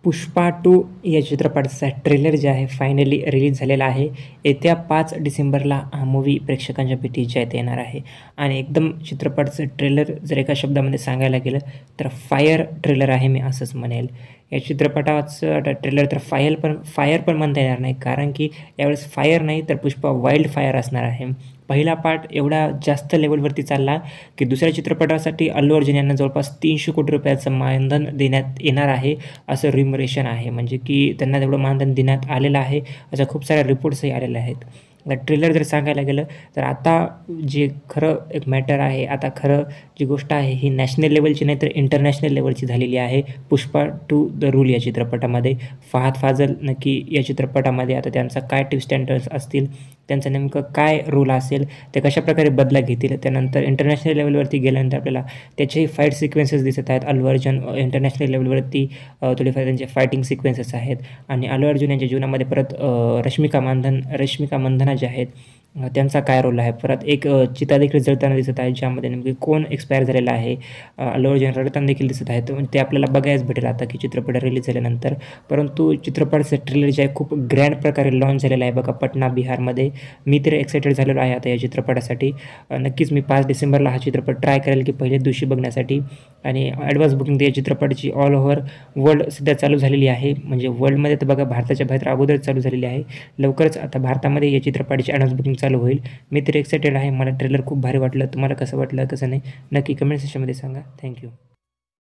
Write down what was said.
पुष्पा 2 या चित्रपटाचा ट्रेलर जे आहे फायनली रिलीज झालेला आहे. येत्या 5 डिसेंबरला हा मूव्ही प्रेक्षकांच्या भेटीच्या इथे येणार आहे आणि एकदम चित्रपटाचं ट्रेलर जर एका शब्दामध्ये सांगायला गेलं तर फायर ट्रेलर आहे, मी असंच म्हणेल. या चित्रपटाचं ट्रेलर तर फायर पण म्हणता येणार नाही, कारण की यावेळेस फायर नाही तर पुष्पा वाईल्ड फायर असणार आहे. पहिला पार्ट एवढा जास्त लेवलवरती चालला की दुसऱ्या चित्रपटासाठी अल्लू अर्जुन यांना जवळपास 300 कोटी रुपयाचं मानधन देण्यात येणार आहे, असं रिमरेशन आहे. म्हणजे की त्यांना तेवढं मानधन देण्यात आलेलं आहे, अशा खूप साऱ्या रिपोर्ट्सही आलेले आहेत. ट्रेलर जर सांगायला गेलं तर आता जे खरं एक मॅटर आहे, आता खरं जी गोष्ट आहे ही नॅशनल लेवलची नाही तर इंटरनॅशनल लेवलची झालेली आहे. पुष्पा 2 द रूल या चित्रपटामध्ये फहाद फाजल नक्की या चित्रपटामध्ये आता त्यांचा काय ट्विस्ट अँड टर्न्स असतील, त्यांचं नेमकं काय रोल असेल, ते कशाप्रकारे बदला घेतील. त्यानंतर इंटरनॅशनल लेवलवरती गेल्यानंतर आपल्याला त्याचेही फाईट सिक्वेन्सेस दिसत आहेत. अल्लू अर्जुन इंटरनॅशनल लेवलवरती थोडेफार त्यांचे फायटिंग सिक्वेन्सेस आहेत आणि अल्लू अर्जुन यांच्या जीवनामध्ये परत रश्मिका मंधना ज्या आहेत त्यांचा काय रोल आहे. परत एक चिता देखील जळताना दिसत आहे, ज्यामध्ये नेमके कोण एक्सपायर झालेला आहे. अल्लू अर्जुन रडताना देखील दिसत आहेत. ते आपल्याला बघायच भेटेल आता की चित्रपट रिलीज झाल्यानंतर. परंतु चित्रपटाचं ट्रेलर जे आहे खूप ग्रँड प्रकारे लॉन्च झालेलं आहे बघा, पटना बिहारमध्ये. मी तर एक्सायटेड झालेलो आहे आता या चित्रपटासाठी. नक्कीच मी 5 डिसेंबरला हा चित्रपट ट्राय करेल की पहिल्याच दिवशी बघण्यासाठी. आणि ॲडव्हान्स बुकिंग या चित्रपटाची ऑल ओव्हर वर्ल्ड सध्या चालू झालेली आहे. म्हणजे वर्ल्डमध्ये तर बघा भारताच्या बाहेर अगोदरच चालू झालेली आहे. लवकरच आता भारतामध्ये या चित्रपटाची ॲडव्हान्स बुकिंग चालू होईल. मी तर एक्सायटेड आहे. मला ट्रेलर खूप भारी वाटलं. तुम्हाला कसं वाटलं कसं नाही नक्की कमेंट सेक्शनमध्ये सांगा. थँक्यू.